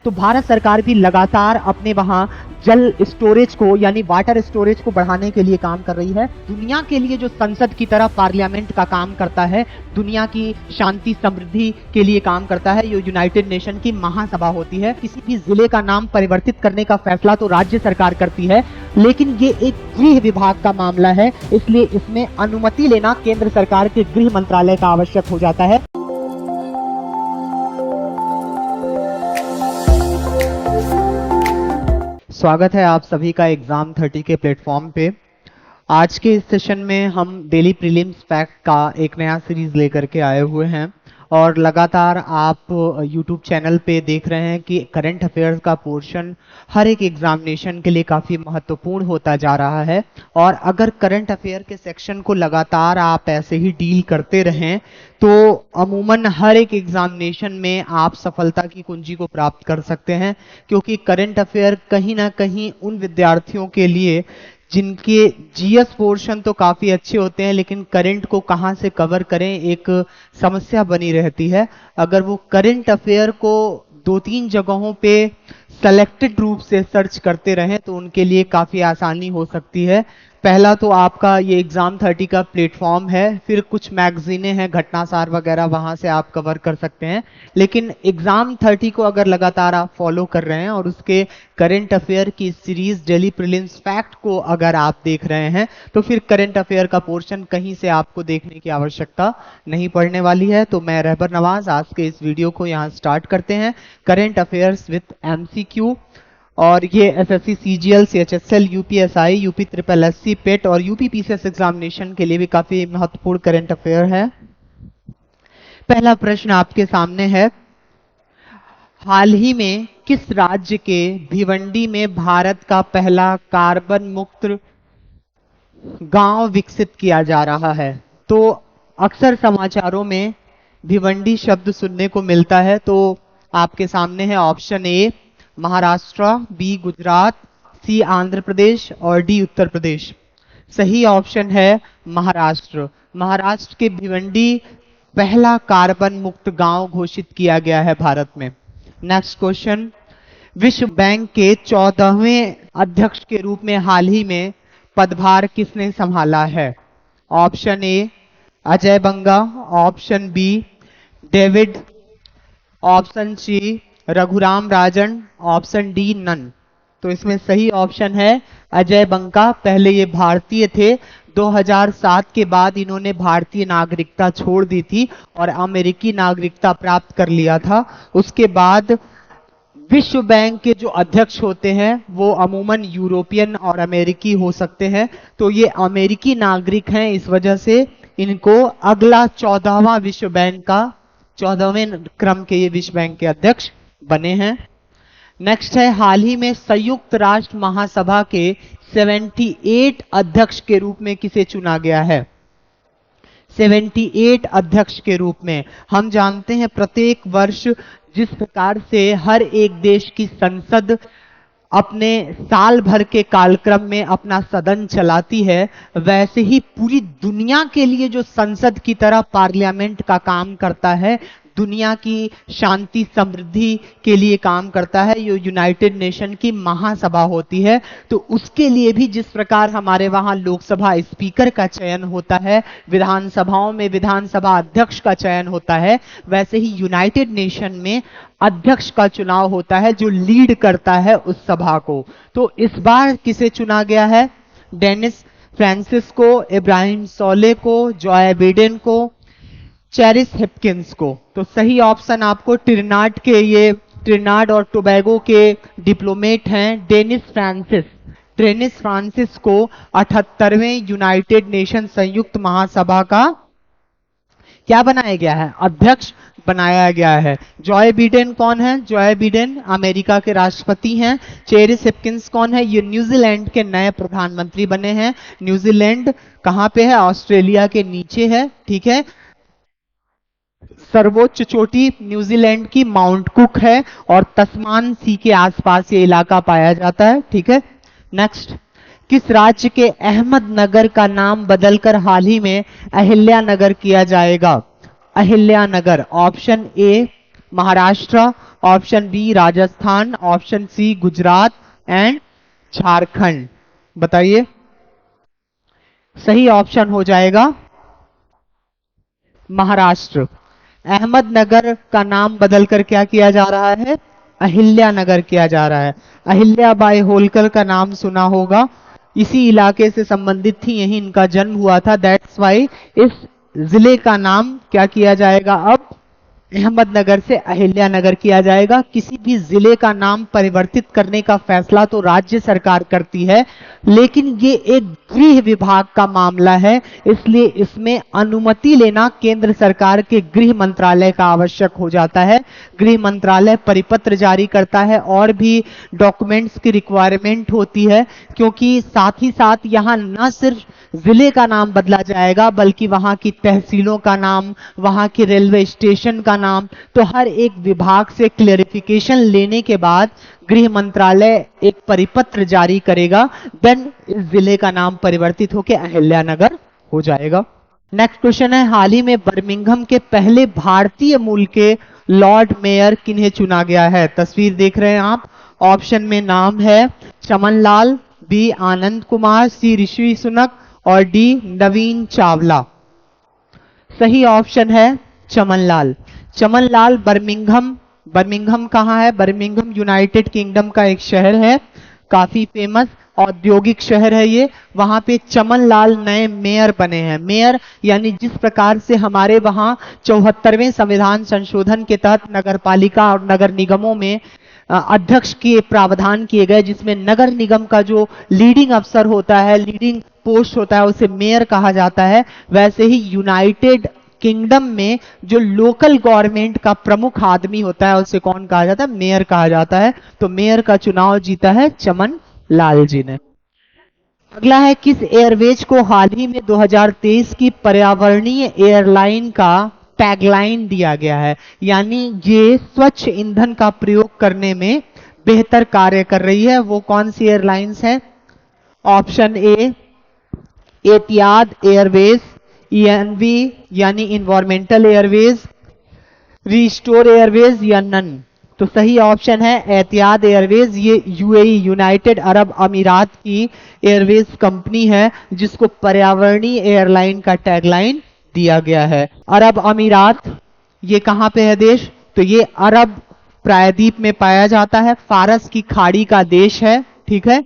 तो भारत सरकार भी लगातार अपने वहां जल स्टोरेज को यानी वाटर स्टोरेज को बढ़ाने के लिए काम कर रही है। दुनिया के लिए जो संसद की तरह पार्लियामेंट का काम करता है, दुनिया की शांति समृद्धि के लिए काम करता है, ये यूनाइटेड नेशन की महासभा होती है। किसी भी जिले का नाम परिवर्तित करने का फैसला तो राज्य सरकार करती है, लेकिन ये एक गृह विभाग का मामला है, इसलिए इसमें अनुमति लेना केंद्र सरकार के गृह मंत्रालय का आवश्यक हो जाता है। स्वागत है आप सभी का एग्जाम 30 के प्लेटफॉर्म पे। आज के इस सेशन में हम डेली प्रीलिम्स फैक्ट का एक नया सीरीज लेकर के आए हुए हैं और लगातार आप YouTube चैनल पे देख रहे हैं कि करंट अफेयर्स का पोर्शन हर एक एग्जामिनेशन के लिए काफ़ी महत्वपूर्ण होता जा रहा है। और अगर करंट अफेयर के सेक्शन को लगातार आप ऐसे ही डील करते रहें तो अमूमन हर एक एग्जामिनेशन में आप सफलता की कुंजी को प्राप्त कर सकते हैं, क्योंकि करंट अफेयर कहीं ना कहीं उन विद्यार्थियों के लिए जिनके जीएस पोर्शन तो काफी अच्छे होते हैं लेकिन करंट को कहां से कवर करें एक समस्या बनी रहती है। अगर वो करंट अफेयर को 2-3 जगहों पे सेलेक्टेड रूप से सर्च करते रहें तो उनके लिए काफी आसानी हो सकती है। पहला तो आपका ये एग्जाम 30 का प्लेटफॉर्म है, फिर कुछ मैगजीनें हैं, घटनासार वगैरह, वहां से आप कवर कर सकते हैं। लेकिन एग्जाम 30 को अगर लगातार आप फॉलो कर रहे हैं और उसके करंट अफेयर की सीरीज डेली प्रीलिम्स फैक्ट को अगर आप देख रहे हैं तो फिर करंट अफेयर का पोर्शन कहीं से आपको देखने की आवश्यकता नहीं पड़ने वाली है। तो मैं रहबर नवाज आज के इस वीडियो को यहाँ स्टार्ट करते हैं। करंट अफेयर्स विद MCQ, और ये SSC, CGL, CHSL, UPSI, UP triple SC, PET और यूपी पीसीएस एग्जामिनेशन के लिए भी काफी महत्वपूर्ण करंट अफेयर है। पहला प्रश्न आपके सामने है, हाल ही में किस राज्य के भिवंडी में भारत का पहला कार्बन मुक्त गांव विकसित किया जा रहा है? तो अक्सर समाचारों में भिवंडी शब्द सुनने को मिलता है, तो आपके सामने है option A Maharashtra, B Gujarat, C Andhra Pradesh और डी उत्तर प्रदेश। सही ऑप्शन है महाराष्ट्र। महाराष्ट्र के भिवंडी पहला कार्बन मुक्त गांव घोषित किया गया है भारत में। नेक्स्ट क्वेश्चन, विश्व बैंक के 14वें अध्यक्ष के रूप में हाल ही में पदभार किसने संभाला है? Option A Ajay Banga, option B David, option C Raghuram Rajan, option D none. तो इसमें सही ऑप्शन है अजय बंका। पहले ये भारतीय थे, 2007 के बाद इन्होंने भारतीय नागरिकता छोड़ दी थी और अमेरिकी नागरिकता प्राप्त कर लिया था। उसके बाद विश्व बैंक के जो अध्यक्ष होते हैं वो अमूमन यूरोपियन और अमेरिकी हो सकते हैं, तो ये अमेरिकी नागरिक हैं, इस वजह से इनको अगला 14वां विश्व बैंक का 14वें क्रम के ये विश्व बैंक के अध्यक्ष बने हैं। नेक्स्ट है, हाल ही में संयुक्त राष्ट्र महासभा के 78 अध्यक्ष के रूप में किसे चुना गया है? 78 अध्यक्ष के रूप में। हम जानते हैं प्रत्येक वर्ष जिस प्रकार से हर एक देश की संसद अपने साल भर के कालक्रम में अपना सदन चलाती है, वैसे ही पूरी दुनिया के लिए जो संसद की तरह पार्लियामेंट का काम करता है, दुनिया की शांति समृद्धि के लिए काम करता है, ये यूनाइटेड नेशन की महासभा होती है। तो उसके लिए भी जिस प्रकार हमारे वहां लोकसभा स्पीकर का चयन होता है, विधानसभाओं में विधानसभा अध्यक्ष का चयन होता है, वैसे ही यूनाइटेड नेशन में अध्यक्ष का चुनाव होता है जो लीड करता है उस सभा को। तो इस बार किसे चुना गया है? डेनिस फ्रांसिस को, इब्राहिम सोले को, जॉय बिडेन को, चेरिस हिपकिंस को। तो सही ऑप्शन आपको ट्रिनाड और टोबैगो के डिप्लोमेट हैं डेनिस फ्रांसिस को 78वें यूनाइटेड नेशन संयुक्त महासभा का क्या बनाया गया है? अध्यक्ष बनाया गया है। जॉय बिडेन कौन है? जॉय बिडेन अमेरिका के राष्ट्रपति हैं। चेरिस हिपकिंस कौन है? ये न्यूजीलैंड के नए प्रधानमंत्री बने हैं। न्यूजीलैंड कहां पे है? ऑस्ट्रेलिया के नीचे है, ठीक है। सर्वोच्च चोटी न्यूजीलैंड की माउंट कुक है और तस्मान सी के आसपास ये इलाका पाया जाता है, ठीक है। नेक्स्ट, किस राज्य के अहमदनगर का नाम बदलकर हाल ही में अहिल्या नगर किया जाएगा? Ahilya Nagar. Option A Maharashtra, option B Rajasthan, option C Gujarat and Jharkhand. बताइए। सही ऑप्शन हो जाएगा महाराष्ट्र। अहमदनगर का नाम बदलकर क्या किया जा रहा है? अहिल्या नगर किया जा रहा है। अहिल्या बाई होलकर का नाम सुना होगा, इसी इलाके से संबंधित थी, यही इनका जन्म हुआ था। दैट्स वाई इस जिले का नाम क्या किया जाएगा? अब अहमदनगर से अहिल्या नगर किया जाएगा। किसी भी जिले का नाम परिवर्तित करने का फैसला तो राज्य सरकार करती है, लेकिन ये एक गृह विभाग का मामला है, इसलिए इसमें अनुमति लेना केंद्र सरकार के गृह मंत्रालय का आवश्यक हो जाता है। गृह मंत्रालय परिपत्र जारी करता है और भी डॉक्यूमेंट्स की रिक्वायरमेंट होती है, क्योंकि साथ ही साथ यहाँ न सिर्फ जिले का नाम बदला जाएगा बल्कि वहां की तहसीलों का नाम, वहां के रेलवे स्टेशन का नाम, तो हर एक विभाग से क्लेरिफिकेशन लेने के बाद गृह मंत्रालय एक परिपत्र जारी करेगा, देन इस जिले का नाम परिवर्तित होकर अहिल्यानगर हो जाएगा। नेक्स्ट क्वेश्चन है, हाल ही में बर्मिंघम के पहले भारतीय मूल के लॉर्ड मेयर किन्हें चुना गया है? तस्वीर देख रहे हैं आप। ऑप्शन में नाम है चमनलाल, बी आनंद कुमार, सी ऋषि सुनक और डी नवीन चावला। सही ऑप्शन है चमनलाल। चमनलाल बर्मिंघम कहाँ है? बर्मिंघम यूनाइटेड किंगडम का एक शहर है, काफी फेमस औद्योगिक शहर है ये। वहां पे चमनलाल नए मेयर बने हैं। मेयर यानी जिस प्रकार से हमारे वहां 74वें संविधान संशोधन के तहत नगरपालिका और नगर निगमों में अध्यक्ष के प्रावधान किए गए, जिसमें नगर निगम का जो लीडिंग अफसर होता है, लीडिंग पोस्ट होता है, उसे मेयर कहा जाता है। वैसे ही यूनाइटेड किंगडम में जो लोकल गवर्नमेंट का प्रमुख आदमी होता है उसे कौन कहा जाता है? मेयर कहा जाता है। तो मेयर का चुनाव जीता है चमन लाल जी ने। अगला है, किस एयरवेज को हाल ही में 2023 की पर्यावरणीय एयरलाइन का टैगलाइन दिया गया है? यानी ये स्वच्छ ईंधन का प्रयोग करने में बेहतर कार्य कर रही है। वो कौन सी एयरलाइंस है? ऑप्शन ए एतिहाद एयरवेज, ईएनवी यानी इन्वायरमेंटल एयरवेज, रिस्टोर एयरवेज या नन। तो सही ऑप्शन है एतिहाद एयरवेज। ये यूएई यूनाइटेड अरब अमीरात की एयरवेज कंपनी है जिसको पर्यावरणीय एयरलाइन का टैगलाइन दिया गया है। अरब अमीरात ये कहां पे है देश? तो ये अरब प्रायद्वीप में पाया जाता है, फारस की खाड़ी का देश है। ठीक है।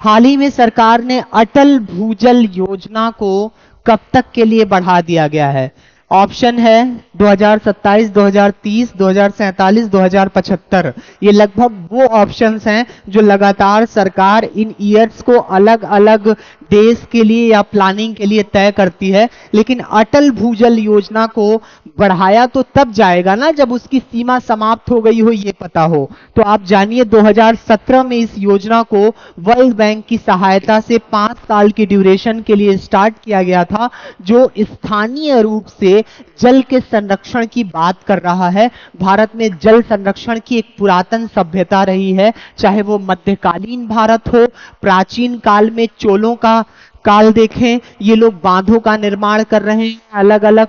हाल ही में सरकार ने अटल भूजल योजना को कब तक के लिए बढ़ा दिया गया है? ऑप्शन है 2027, 2030, 2047, 2075। ये लगभग वो ऑप्शंस हैं जो लगातार सरकार इन ईयर्स को अलग अलग देश के लिए या प्लानिंग के लिए तय करती है। लेकिन अटल भूजल योजना को बढ़ाया तो तब जाएगा ना जब उसकी सीमा समाप्त हो गई हो, ये पता हो। तो आप जानिए 2017 में इस योजना को वर्ल्ड बैंक की सहायता से 5 साल की ड्यूरेशन के लिए स्टार्ट किया गया था, जो स्थानीय रूप से जल के संरक्षण की बात कर रहा है। भारत में जल संरक्षण की एक पुरातन सभ्यता रही है, चाहे वो मध्यकालीन भारत हो, प्राचीन काल में चोलों का काल देखें, ये लोग बांधों का निर्माण कर रहे हैं। अलग अलग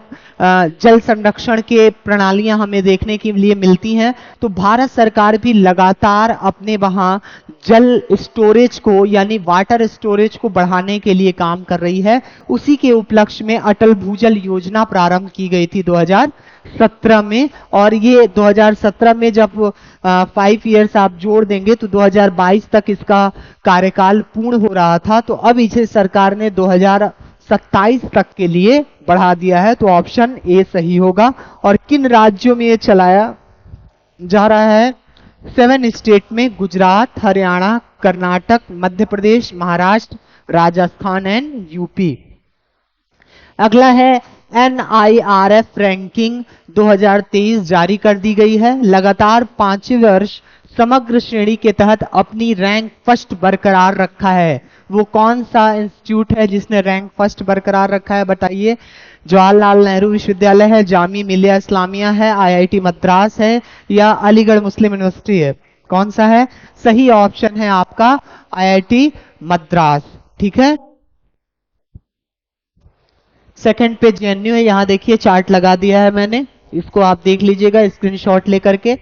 जल संरक्षण के प्रणालियां हमें देखने के लिए मिलती हैं। तो भारत सरकार भी लगातार अपने वहां जल स्टोरेज को यानी वाटर स्टोरेज को बढ़ाने के लिए काम कर रही है। उसी के उपलक्ष्य में अटल भूजल योजना प्रारंभ की गई थी 2017 में, और ये 2017 में जब 5 इयर्स आप जोड़ देंगे तो 2022 तक इसका कार्यकाल पूर्ण हो रहा था। तो अब इसे सरकार ने 2027 तक के लिए बढ़ा दिया है। तो ऑप्शन ए सही होगा। और किन राज्यों में ये चलाया जा रहा है? 7 स्टेट में, गुजरात, हरियाणा, कर्नाटक, मध्य प्रदेश, महाराष्ट्र, राजस्थान एंड यूपी। अगला है, NIRF रैंकिंग 2023 जारी कर दी गई है। लगातार 5वें वर्ष समग्र श्रेणी के तहत अपनी रैंक फर्स्ट बरकरार रखा है। वो कौन सा इंस्टीट्यूट है जिसने रैंक फर्स्ट बरकरार रखा है? बताइए। जवाहरलाल नेहरू विश्वविद्यालय है, जामी मिलिया इस्लामिया है, IIT मद्रास है या अलीगढ़ मुस्लिम यूनिवर्सिटी है? कौन सा है? सही ऑप्शन है आपका IIT मद्रास। ठीक है। सेकंड पे JNU है, यहां देखिए चार्ट लगा दिया है मैंने। इसको आप देख लीजिएगा स्क्रीनशॉट लेकर के।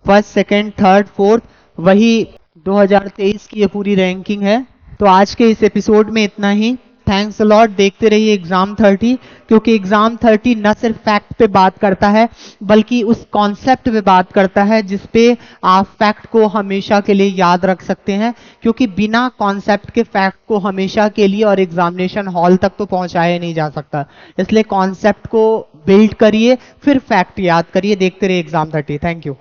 फर्स्ट, सेकंड, थर्ड, फोर्थ, वही 2023 की ये पूरी रैंकिंग है। तो आज के इस एपिसोड में इतना ही। Thanks a lot. देखते रहिए एग्जाम 30, क्योंकि एग्जाम 30 न सिर्फ फैक्ट पे बात करता है बल्कि उस कॉन्सेप्ट पे बात करता है जिसपे आप फैक्ट को हमेशा के लिए याद रख सकते हैं, क्योंकि बिना कॉन्सेप्ट के फैक्ट को हमेशा के लिए और एग्जामिनेशन हॉल तक तो पहुंचाया नहीं जा सकता। इसलिए कॉन्सेप्ट को बिल्ड करिए, फिर फैक्ट याद करिए। देखते रहिए एग्जाम 30। Thank you.